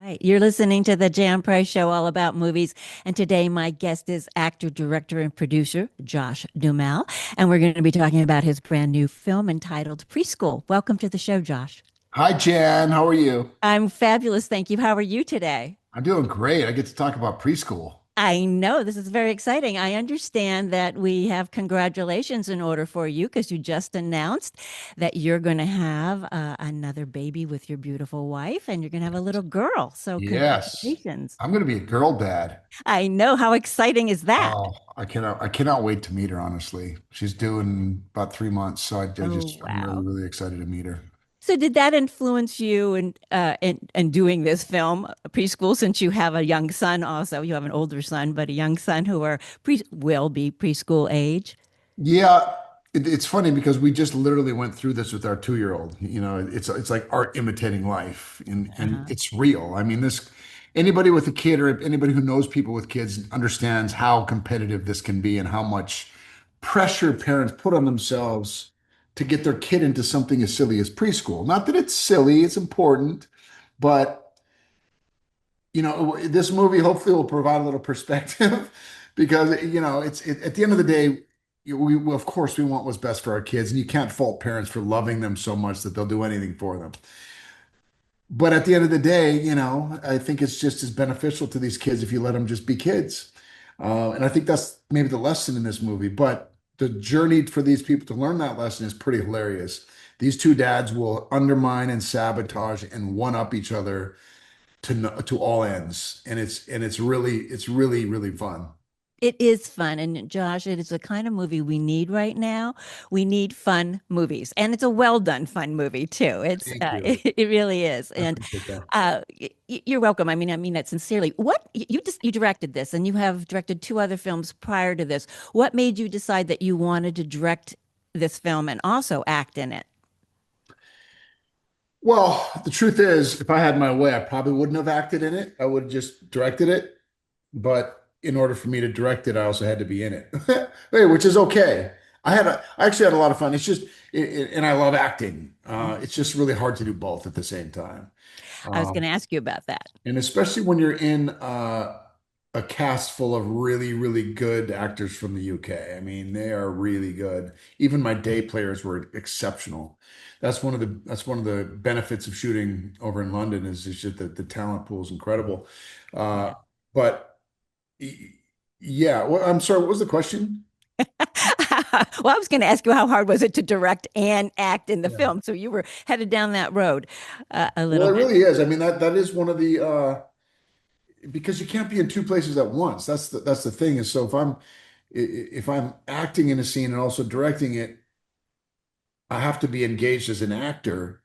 Right. You're listening to the Jan Price Show, all about movies. And today, my guest is actor, director, and producer Josh Duhamel. And we're going to be talking about his brand new film entitled Preschool. Welcome to the show, Josh. Hi, Jan. How are you? I'm fabulous. Thank you. How are you today? I'm doing great. I get to talk about preschool. I know this is very exciting. I understand that we have congratulations in order for you because you just announced that you're going to have another baby with your beautiful wife and you're going to have a little girl. So, Yes, congratulations. I'm going to be a girl dad. I know. How exciting is that? Oh, I cannot wait to meet her, honestly. She's due in about 3 months, so Oh, I'm really, wow. really excited to meet her. So did that influence you in doing this film, Preschool, since you have a young son also? You have an older son, but a young son who are pre will be preschool age. Yeah, it's funny because we just literally went through this with our 2-year-old. It's like art imitating life, and Uh-huh. it's real. I mean, this anybody with a kid or anybody who knows people with kids understands how competitive this can be and how much pressure parents put on themselves to get their kid into something as silly as preschool. Not that it's silly, it's important, but this movie hopefully will provide a little perspective because at the end of the day, of course we want what's best for our kids, and you can't fault parents for loving them so much that they'll do anything for them. But at the end of the day, I think it's just as beneficial to these kids if you let them just be kids. And I think that's maybe the lesson in this movie. But the journey for these people to learn that lesson is pretty hilarious. These two dads will undermine and sabotage and one up each other to all ends, and it's really really fun. It is fun. And Josh, it is the kind of movie we need right now. We need fun movies. And it's a well done fun movie too. It's Thank you. it really is. I And appreciate that. you're welcome. I mean that sincerely. You directed this and you have directed two other films prior to this. What made you decide that you wanted to direct this film and also act in it? Well, the truth is, if I had my way, I probably wouldn't have acted in it. I would have just directed it. But in order for me to direct it, I also had to be in it, Hey, which is okay. I actually had a lot of fun. And I love acting. It's just really hard to do both at the same time. I was going Um, to ask you about that. and especially when you're in a cast full of really, really good actors from the UK. I mean, they are really good. Even my day players were exceptional. That's one of the benefits of shooting over in London is just the talent pool is incredible. Uh, Yeah. but yeah, well, I'm sorry, what was the question? Well, I was going to ask you how hard was it to direct and act in the Yeah. film? So you were headed down that road a Well, little it bit. really is. I mean, that is one of the because you can't be in two places at once. That's the thing is so if I'm acting in a scene and also directing it, I have to be engaged as an actor,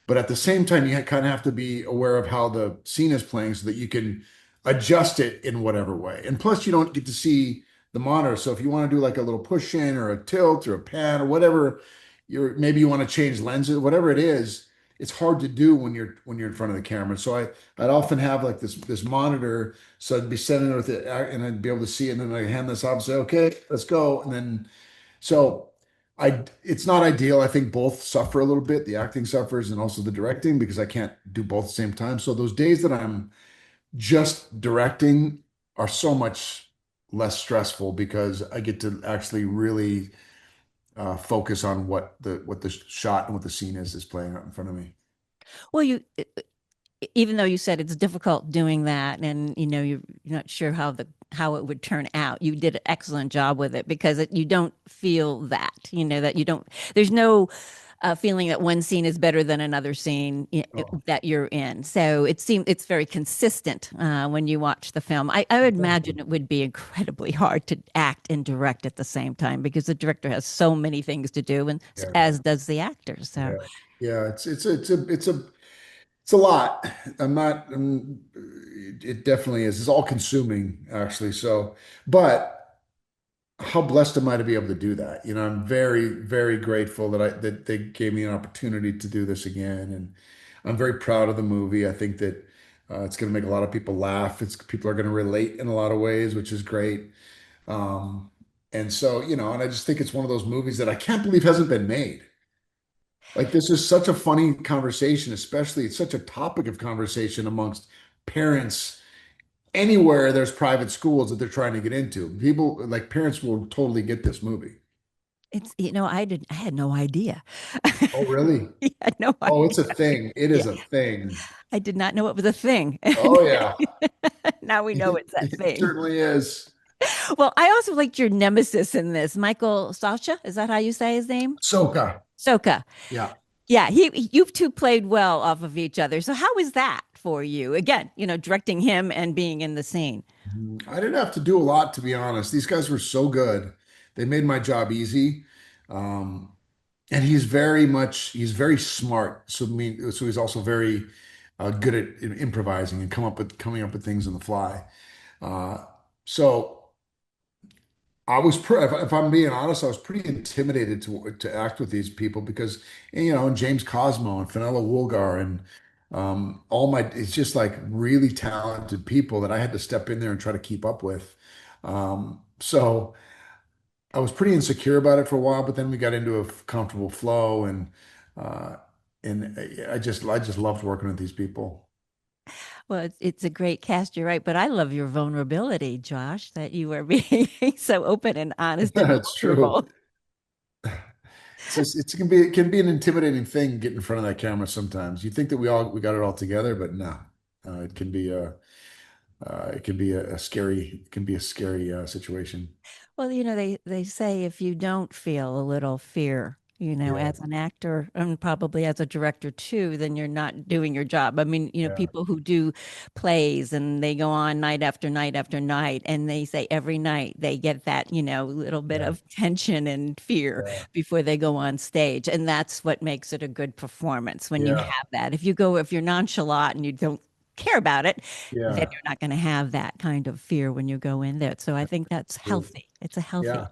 but at the same time, you kind of have to be aware of how the scene is playing so that you can adjust it in whatever way. And plus, you don't get to see the monitor. So if you want to do like a little push in or a tilt or a pan or whatever, maybe you want to change lenses, whatever it is, it's hard to do when you're in front of the camera. So I'd often have like this monitor, so I'd be sitting there with it and I'd be able to see it, and then I hand this off and say, okay, let's go. And then so it's not ideal. I think both suffer a little bit. The acting suffers and also the directing because I can't do both at the same time. So those days that I'm just directing are so much less stressful because I get to actually really focus on what the shot and what the scene is playing out in front of me. Well, even though you said it's difficult doing that, and you're not sure how it would turn out, you did an excellent job with it because you don't feel that that you don't. There's no feeling that one scene is better than another scene Oh, that you're in. So it's very consistent when you watch the film. I would thank you. imagine it would be incredibly hard to act and direct at the same time because the director has so many things to do, and Yeah, as does the actor. So. yeah, yeah. It's a lot. It definitely is. It's all consuming, actually. So, but how blessed am I to be able to do that? I'm very, very grateful that they gave me an opportunity to do this again, and I'm very proud of the movie. I think that it's going to make a lot of people laugh. People are going to relate in a lot of ways, which is great. Um, and so, and I just think it's one of those movies that I can't believe hasn't been made. Like this is such a funny conversation, especially it's such a topic of conversation amongst parents anywhere there's private schools that they're trying to get into. People like parents will totally get this movie. It's, I had no idea. Oh, really? I had no Oh, it's idea. a thing. It Yeah. is a thing. I did not know it was a thing. Oh, yeah. Now we know it's that It thing. certainly is. Well, I also liked your nemesis in this, Michael Socha. Is that how you say his name? Soka. Soka. Yeah. Yeah, you two played well off of each other. So how was that for you? Again, directing him and being in the scene. I didn't have to do a lot, to be honest. These guys were so good. They made my job easy. Um, and he's very smart. So he's also very good at improvising and coming up with things on the fly. Uh, so if I'm being honest, I was pretty intimidated to act with these people because, and James Cosmo and Fenella Woolgar and it's just like really talented people that I had to step in there and try to keep up with. So I was pretty insecure about it for a while, but then we got into a comfortable flow uh, and I just loved working with these people. Well, it's a great cast, you're right. But I love your vulnerability, Josh, that you are being so open and honest and That's true. vulnerable. It can be an intimidating thing getting in front of that camera sometimes. You think that we got it all together, but no, it can be a scary situation. Well, they say if you don't feel a little fear, Yeah, as an actor and probably as a director too, then you're not doing your job. I mean, yeah, people who do plays and they go on night after night after night, and they say every night they get that, little bit yeah, of tension and fear yeah, before they go on stage. And that's what makes it a good performance when you yeah, have that. If you're nonchalant and you don't care about it, then yeah. you're not going to have that kind of fear when you go in there. So I think that's True. healthy. It's a Yeah. healthy.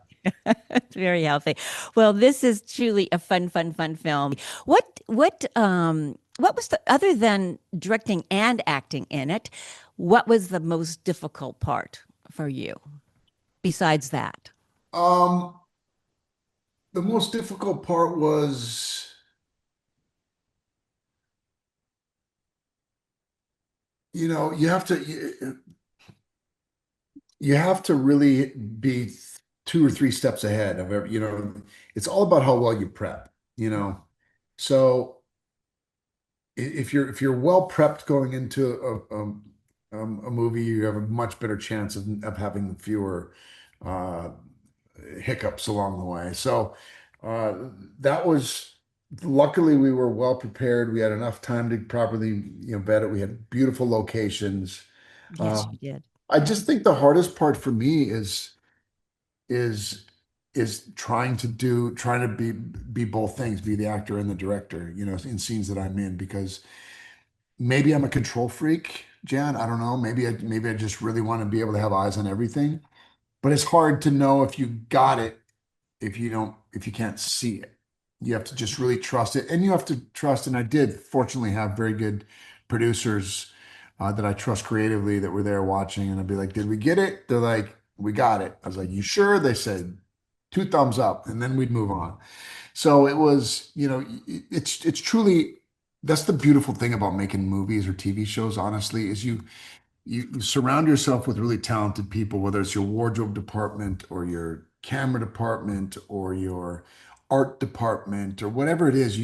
It's very healthy. Well, this is truly a fun, fun, fun film. What was the other than directing and acting in it, what was the most difficult part for you besides that? Um, the most difficult part was, you have to you have to really be two or three steps ahead of it's all about how well you prep, you know. So if you're well prepped going into a movie, you have a much better chance of having fewer uh, hiccups along the way. So uh, that was luckily we were well prepared. We had enough time to properly, vet it. We had beautiful locations. Yes, Um, you did. I just think the hardest part for me is trying to be both things, be the actor and the director, in scenes that I'm in because maybe I'm a control freak, Jan. I don't know. Maybe I just really want to be able to have eyes on everything. But it's hard to know if you got it if you can't see it. You have to just really trust it. And you have to trust, and I did fortunately have very good producers that I trust creatively that were there watching. And I'd be like, did we get it? They're like, we got it. I was like, you sure? They said two thumbs up, and then we'd move on. So it was, it's truly that's the beautiful thing about making movies or TV shows, honestly, is you surround yourself with really talented people, whether it's your wardrobe department or your camera department or your art department or whatever it is.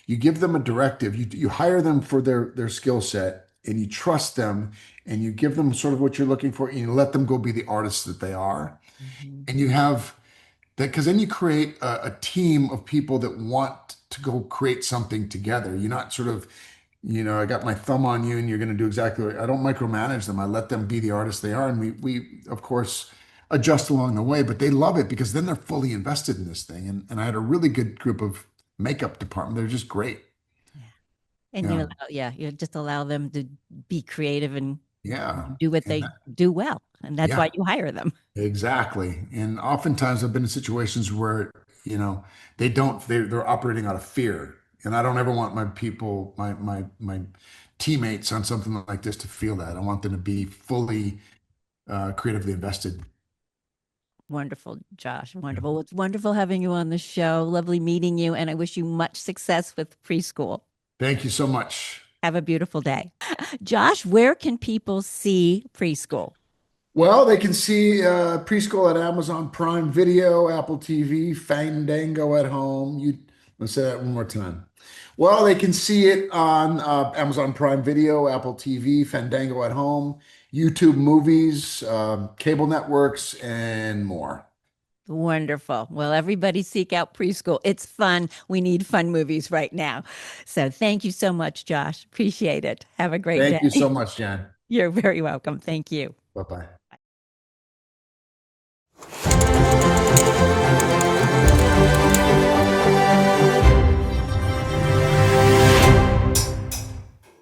You give them a directive. You hire them for their skill set and you trust them and you give them sort of what you're looking for and you let them go be the artists that they are. Mhm. And you have that because then you create a team of people that want to go create something together. You're not sort of I got my thumb on you and you're going to do exactly what I don't micromanage them. I let them be the artists they are. And we of course adjust along the way, but they love it because then they're fully invested in this thing. And I had a really good group of makeup department. They're just great. Yeah. And Yeah. you just allow them to be creative and Yeah. do what And they do well. And that's yeah, why you hire them. exactly. And oftentimes I've been in situations where, you know, they're operating out of fear. And I don't ever want my people, my teammates on something like this to feel that. I want them to be fully creatively invested. Wonderful, Josh. Yeah. Wonderful. Well, it's wonderful having you on the show. Lovely meeting you. And I wish you much success with preschool. Thank you so much. Have a beautiful day. Josh, where can people see Preschool? Well, they can see Preschool at Amazon Prime Video, Apple TV, Fandango at home. Let's say that one more time. Well, they can see it on Amazon Prime Video, Apple TV, Fandango at home, YouTube movies, cable networks, and more. Wonderful. Well, everybody seek out Preschool. It's fun. We need fun movies right now. So thank you so much, Josh. Appreciate it. Have a great Thank you so day. much, Jan. You're very welcome. Thank you. Bye bye.